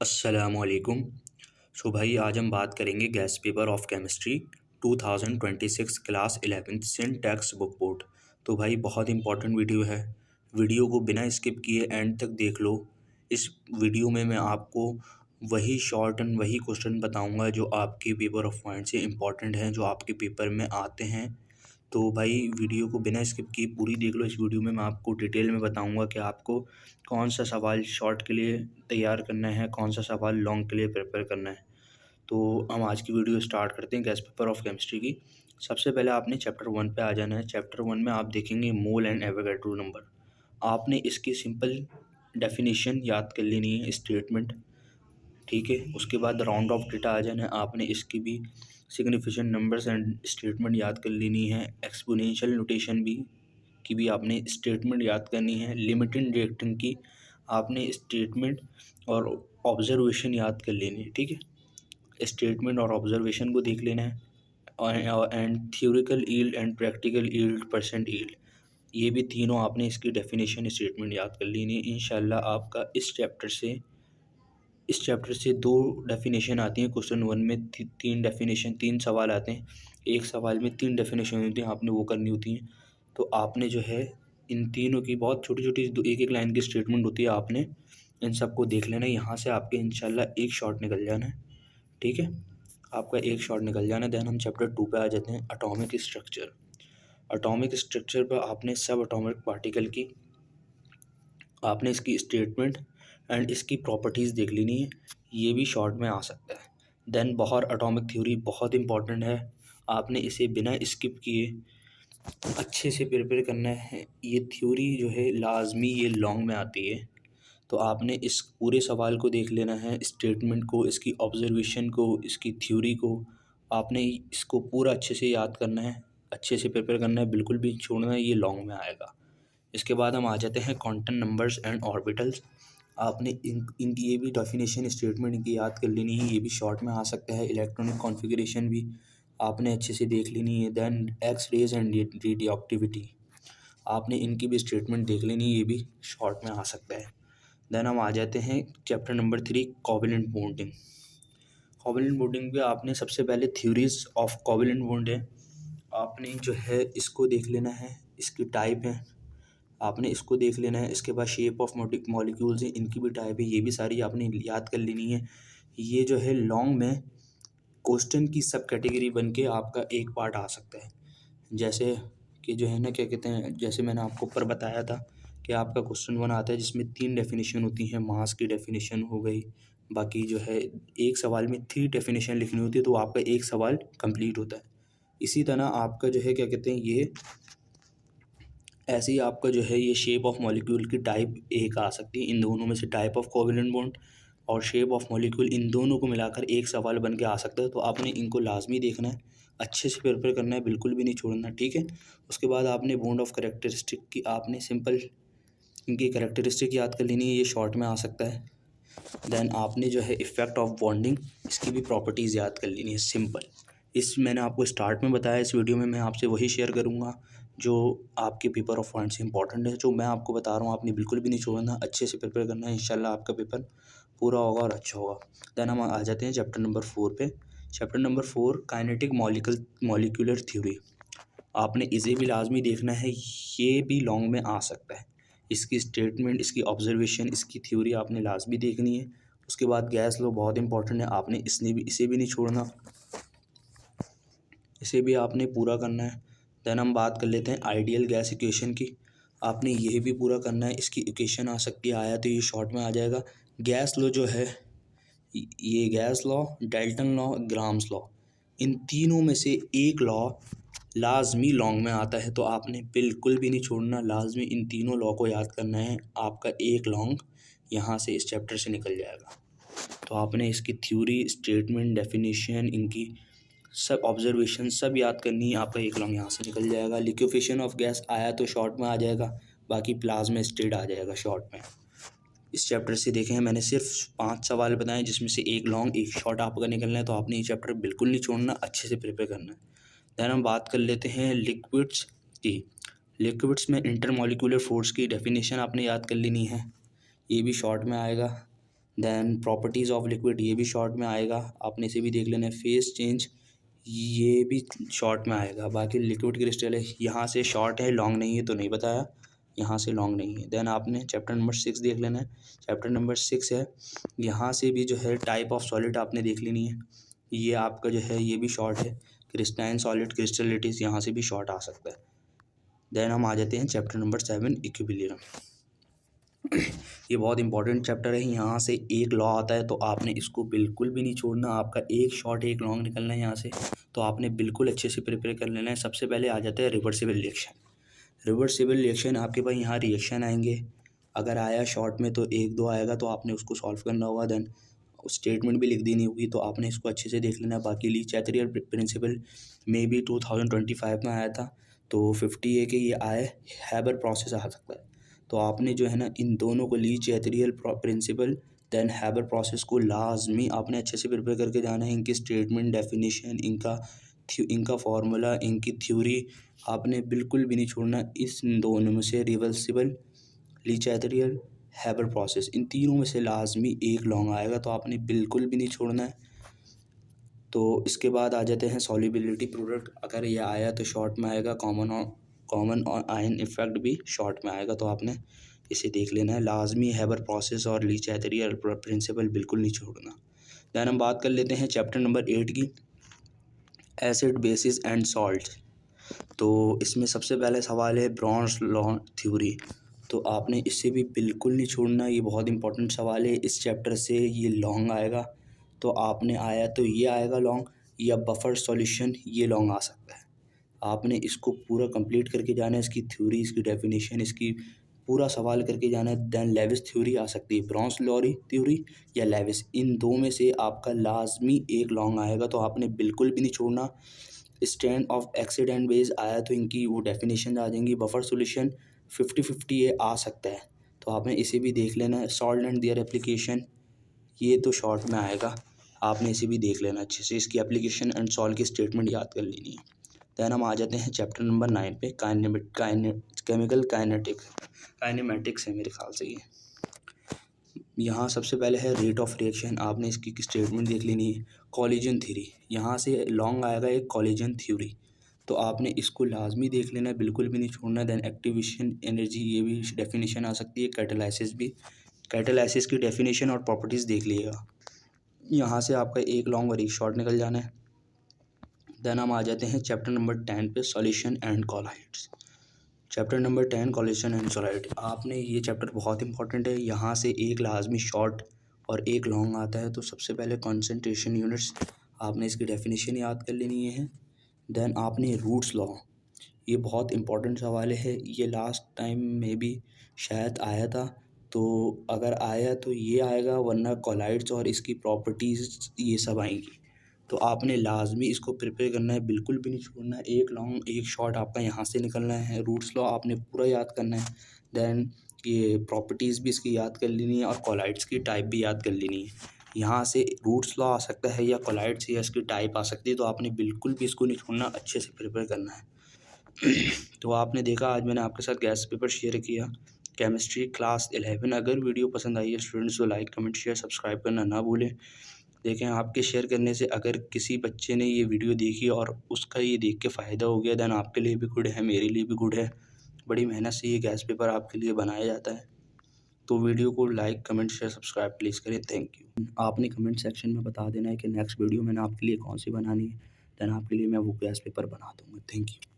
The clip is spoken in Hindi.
अस्सलामुअलैकुम। सो भाई आज हम बात करेंगे gas paper of chemistry 2026 class 11th syntax book board. तो भाई बहुत इंपॉर्टेंट वीडियो है। वीडियो को बिना स्किप किए एंड तक देख लो। इस वीडियो में मैं आपको वही शॉर्ट एंड वही क्वेश्चन बताऊंगा जो आपके पेपर ऑफ पॉइंट से इंपॉर्टेंट हैं, जो आपके पेपर में आते हैं। तो भाई वीडियो को बिना स्किप किए पूरी देख लो। इस वीडियो में मैं आपको डिटेल में बताऊंगा कि आपको कौन सा सवाल शॉर्ट के लिए तैयार करना है, कौन सा सवाल लॉन्ग के लिए प्रिपेयर करना है। तो हम आज की वीडियो स्टार्ट करते हैं गैस पेपर ऑफ केमिस्ट्री की। सबसे पहले आपने चैप्टर 1 पे आ जाना है। चैप्टर 1 में आप देखेंगे मोल एंड एवोगैड्रो नंबर। आपने इसकी सिंपल डेफिनेशन याद कर लेनी है, स्टेटमेंट, ठीक है। उसके बाद राउंड ऑफ डेटा आ जाना है। आपने इसकी भी सिग्निफिकेंट नंबर्स एंड स्टेटमेंट याद कर लेनी है। एक्सपोनेंशियल नोटेशन की भी आपने स्टेटमेंट याद करनी है। लिमिटिंग रिएक्टेंट की आपने स्टेटमेंट और ऑब्जर्वेशन याद कर लेनी है, ठीक है। स्टेटमेंट और ऑब्जर्वेशन को देख लेना है। And theoretical yield and practical yield, percent yield, ये भी तीनों आपने इसकी डेफिनेशन स्टेटमेंट याद कर लेनी है। इंशाल्लाह आपका इस चैप्टर से दो डेफिनेशन आती हैं। क्वेश्चन 1 में तीन डेफिनेशन, तीन सवाल आते हैं। एक सवाल में तीन डेफिनेशन होती हैं, आपने वो करनी होती हैं। तो आपने जो है इन तीनों की बहुत छोटी छोटी एक एक लाइन की स्टेटमेंट होती है, आपने इन सबको देख लेना है। यहाँ से आपके इंशाल्लाह एक शॉट निकल जाना है, ठीक है। आपका एक शॉट निकल जाना है। देन हम चैप्टर 2 पे आ जाते हैं, अटोमिक स्ट्रक्चर। अटोमिक स्ट्रक्चर पर आपने सब अटोमिक पार्टिकल की आपने इसकी स्टेटमेंट एंड इसकी प्रॉपर्टीज़ देख लेनी है। ये भी शॉर्ट में आ सकता है। देन बोहर एटॉमिक थ्योरी बहुत इंपॉर्टेंट है। आपने इसे बिना स्किप किए अच्छे से प्रिपेयर करना है। ये थ्योरी जो है लाजमी ये लॉन्ग में आती है। तो आपने इस पूरे सवाल को देख लेना है, स्टेटमेंट को, इसकी ऑब्जर्वेशन को, इसकी थ्योरी को। आपने इसको पूरा अच्छे से याद करना है, अच्छे से प्रिपेयर करना है, बिल्कुल भी छोड़ना है, ये लॉन्ग में आएगा। इसके बाद हम आ जाते हैं क्वांटम नंबर्स एंड ऑर्बिटल्स। आपने इनकी ये भी डेफिनेशन स्टेटमेंट इनकी याद कर लेनी है। ये भी शॉर्ट में आ सकता है। इलेक्ट्रॉनिक कॉन्फ़िगरेशन भी आपने अच्छे से देख लेनी है। Then X rays and radioactivity, आपने इनकी भी स्टेटमेंट देख लेनी है। ये भी शॉर्ट में आ सकता है। देन हम आ जाते हैं chapter number 3, covalent bonding. Covalent bonding पे आपने सबसे पहले थ्योरीज ऑफ कोवैलेंट बॉन्ड है, आपने जो है इसको देख लेना है। इसकी टाइप है, आपने इसको देख लेना है। इसके बाद शेप ऑफ मॉलिक्यूल्स हैं, इनकी भी टाइप है, ये भी सारी आपने याद कर लेनी है। ये जो है लॉन्ग में क्वेश्चन की सब कैटेगरी बन के आपका एक पार्ट आ सकता है। जैसे कि जो है ना, क्या कहते हैं, जैसे मैंने आपको ऊपर बताया था कि आपका क्वेश्चन 1 आता है जिसमें 3 डेफिनेशन होती हैं। मास की डेफिनेशन हो गई, बाकी जो है एक सवाल में 3 डेफिनेशन लिखनी होती है, तो आपका एक सवाल कंप्लीट होता है। इसी तरह आपका जो है क्या कहते हैं, ये ऐसे ही आपका जो है ये शेप ऑफ मॉलिक्यूल की टाइप एक आ सकती है। इन दोनों में से टाइप ऑफ कोवैलेंट बॉन्ड और शेप ऑफ मॉलिक्यूल, इन दोनों को मिलाकर एक सवाल बन के आ सकता है। तो आपने इनको लाजमी देखना है, अच्छे से प्रिपेयर करना है, बिल्कुल भी नहीं छोड़ना, ठीक है। उसके बाद आपने बॉन्ड ऑफ करेक्टरिस्टिक की आपने सिंपल इनकी करेक्टरिस्टिक याद कर लेनी है, ये शॉर्ट में आ सकता है। देन आपने जो है इफ़ेक्ट ऑफ बॉन्डिंग, इसकी भी प्रॉपर्टीज़ याद कर लेनी है, सिंपल। इस मैंने आपको स्टार्ट में बताया, इस वीडियो में मैं आपसे वही शेयर करूँगा जो आपके पेपर ऑफ पॉइंट से इंपॉर्टेंट है। जो मैं आपको बता रहा हूँ आपने बिल्कुल भी नहीं छोड़ना, अच्छे से प्रिपेयर करना है। इंशाल्लाह आपका पेपर पूरा होगा और अच्छा होगा। देन हम आ जाते हैं चैप्टर नंबर 4 पे। Chapter number 4, kinetic molecular theory. आपने इसे भी लाजमी देखना है, ये भी लॉन्ग में आ सकता है। इसकी स्टेटमेंट, इसकी ऑब्जर्वेशन, इसकी थ्योरी आपने लाजमी देखनी है। उसके बाद गैस लॉ बहुत इंपॉर्टेंट है, आपने इसे भी नहीं छोड़ना, इसे भी आपने पूरा करना है। देन हम बात कर लेते हैं आइडियल गैस इक्वेशन की। आपने ये भी पूरा करना है। इसकी इक्वेशन आ सकती है, आया तो ये शॉर्ट में आ जाएगा। गैस लॉ जो है, ये gas law, Dalton law, Graham's law, इन तीनों में से एक लॉ लाजमी लॉन्ग में आता है। तो आपने बिल्कुल भी नहीं छोड़ना, लाजमी इन तीनों लॉ को याद करना है। आपका एक लॉन्ग यहाँ से इस चैप्टर से निकल जाएगा। तो आपने इसकी थ्योरी, स्टेटमेंट, डेफिनेशन, इनकी सब ऑब्जर्वेशन सब याद करनी है। आपका एक लॉन्ग यहाँ से निकल जाएगा। लिक्विफिकेशन ऑफ गैस आया तो शॉर्ट में आ जाएगा, बाकी प्लाज्मा स्टेट आ जाएगा शॉर्ट में। इस चैप्टर से देखें, मैंने सिर्फ 5 सवाल बताए जिसमें से एक लॉन्ग एक शॉर्ट आपका निकलना है। तो आपने ये चैप्टर बिल्कुल नहीं छोड़ना, अच्छे से प्रिपेयर करना है। देन हम बात कर लेते हैं लिक्विड्स की। लिक्विड्स में इंटरमॉलिक्यूलर फोर्स की डेफिनेशन आपने याद कर लेनी है, ये भी शॉर्ट में आएगा। देन प्रॉपर्टीज़ ऑफ लिक्विड ये भी शॉर्ट में आएगा, आपने इसे भी देख लेना है। फेस चेंज ये भी शॉर्ट में आएगा। बाकी लिक्विड क्रिस्टल है, यहाँ से शॉर्ट है, लॉन्ग नहीं है तो नहीं बताया, यहाँ से लॉन्ग नहीं है। देन आपने चैप्टर नंबर 6 देख लेना है। चैप्टर नंबर 6 है, यहाँ से भी जो है टाइप ऑफ सॉलिड आपने देख लेनी है। ये आपका जो है ये भी शॉर्ट है, क्रिस्टाइन सॉलिड क्रिस्टलिटीज़ यहाँ से भी शॉर्ट आ सकता है। देन हम आ जाते हैं चैप्टर नंबर 7 इक्विलिब्रियम। ये बहुत इंपॉर्टेंट चैप्टर है। यहाँ से एक लॉ आता है तो आपने इसको बिल्कुल भी नहीं छोड़ना। आपका एक शॉर्ट एक लॉन्ग निकलना है यहाँ से, तो आपने बिल्कुल अच्छे से प्रिपेयर कर लेना है। सबसे पहले आ जाता है रिवर्सिबल रिएक्शन। रिवर्सिबल रिएक्शन आपके पास यहाँ रिएक्शन आएंगे, अगर आया शॉर्ट में तो एक दो आएगा तो आपने उसको सॉल्व करना होगा। देन स्टेटमेंट भी लिख देनी होगी, तो आपने इसको अच्छे से देख लेना है। बाकी ली चैथरियल प्रिंसिपल में भी 2025 में आया था, तो 50 है कि ये आए हैबर प्रोसेस आ सकता है। तो आपने जो है ना इन दोनों को ली चैथरियल प्रिंसिपल देन हैबर प्रोसेस को लाजमी आपने अच्छे से प्रिपेयर करके जाना है। इनकी स्टेटमेंट, डेफिनेशन, इनका फार्मूला, इनकी थ्योरी आपने बिल्कुल भी नहीं छोड़ना। इस दोनों में से रिवर्सिबल, ली चैथरियल, हैबर प्रोसेस, इन तीनों में से लाजमी एक लॉन्ग आएगा, तो आपने बिल्कुल भी नहीं छोड़ना है। तो इसके बाद आ जाते हैं सॉल्युबिलिटी प्रोडक्ट। अगर ये आया तो शॉर्ट में आएगा, कॉमन और आयन इफेक्ट भी शॉर्ट में आएगा, तो आपने इसे देख लेना है लाजमी। हैबर प्रोसेस और ली चैथरियल प्रिंसिपल बिल्कुल नहीं छोड़ना। दैन हम बात कर लेते हैं चैप्टर नंबर 8 की, एसिड बेसिस एंड सॉल्ट। तो इसमें सबसे पहले सवाल है ब्रॉन्स लॉ थ्योरी, तो आपने इससे भी बिल्कुल नहीं छोड़ना। ये बहुत इंपॉर्टेंट सवाल है, इस चैप्टर से ये लॉन्ग आएगा, तो आपने आया तो ये आएगा लॉन्ग, या बफर सॉल्यूशन ये लॉन्ग आ सकता है। आपने इसको पूरा कंप्लीट करके जाना है, इसकी थ्योरी, इसकी डेफिनेशन, इसकी पूरा सवाल करके जाना है। देन लेविस थ्योरी आ सकती है, ब्रॉन्स लॉरी थ्योरी या लेविस, इन दो में से आपका लाजमी एक लॉन्ग आएगा, तो आपने बिल्कुल भी नहीं छोड़ना। Strength of acid and base आया तो इनकी वो डेफिनेशन आ जाएंगी। बफर सॉल्यूशन 50-50 ये आ सकता है, तो आपने इसे भी देख लेना है। सॉल्ट एंड देयर एप्लीकेशन ये तो शॉर्ट में आएगा, आपने इसे भी देख लेना अच्छे से। इसकी एप्लीकेशन एंड सॉल्ट की स्टेटमेंट याद कर लेनी है। दैन हम आ जाते हैं चैप्टर नंबर 9 पे, केमिकल काइनेमेटिक्स है मेरे ख्याल से ये। यहाँ सबसे पहले है रेट ऑफ रिएक्शन, आपने इसकी स्टेटमेंट देख लेनी है। कॉलिजन थ्योरी, यहाँ से लॉन्ग आएगा एक कॉलिजन थ्योरी, तो आपने इसको लाजमी देख लेना है, बिल्कुल भी नहीं छोड़ना। देन एक्टिवेशन एनर्जी ये भी डेफिनेशन आ सकती है। कैटालाइसिस भी, कैटालाइसिस की डेफिनेशन और प्रॉपर्टीज़ देख लीजिएगा। यहाँ से आपका एक लॉन्ग और एक शॉर्ट निकल जाना है। देन हम आ जाते हैं चैप्टर नंबर 10 पे, solution and colloids. Chapter number 10 collision and solid, आपने ये चैप्टर बहुत इंपॉर्टेंट है। यहाँ से एक लाजमी शॉर्ट और एक लॉन्ग आता है। तो सबसे पहले कॉन्सेंट्रेशन यूनिट्स, आपने इसकी डेफिनेशन याद कर लेनी है। देन आपने रूट्स लॉ, ये बहुत इंपॉर्टेंट सवाल है, ये लास्ट टाइम में भी शायद आया था, तो अगर आया तो ये आएगा, वरना कॉलाइड्स और इसकी प्रॉपर्टीज़ ये सब आएंगी। तो आपने लाजमी इसको प्रिपेयर करना है, बिल्कुल भी नहीं छोड़ना है। एक लॉन्ग एक शॉर्ट आपका यहाँ से निकलना है। रूट्स लॉ आपने पूरा याद करना है। देन ये प्रॉपर्टीज़ भी इसकी याद कर लेनी है और कॉलाइड्स की टाइप भी याद कर लेनी है। यहाँ से रूट्स लॉ आ सकता है या कॉलाइड्स या इसकी टाइप आ सकती है, तो आपने बिल्कुल भी इसको नहीं छोड़ना, अच्छे से प्रिपेयर करना है। तो आपने देखा आज मैंने आपके साथ गैस पेपर शेयर किया, केमिस्ट्री क्लास 11। अगर वीडियो पसंद आई है स्टूडेंट्स तो लाइक, कमेंट, शेयर, सब्सक्राइब करना ना भूलें। देखें, आपके शेयर करने से अगर किसी बच्चे ने ये वीडियो देखी और उसका ये देख के फ़ायदा हो गया, देन आपके लिए भी गुड है, मेरे लिए भी गुड है। बड़ी मेहनत से ये गैस पेपर आपके लिए बनाया जाता है। तो वीडियो को like, comment, share, subscribe please करें। Thank you. आपने कमेंट सेक्शन में बता देना है कि नेक्स्ट वीडियो मैंने आपके लिए कौन सी बनानी है, देन आपके लिए मैं वो गैस पेपर बना दूँगा। Thank you.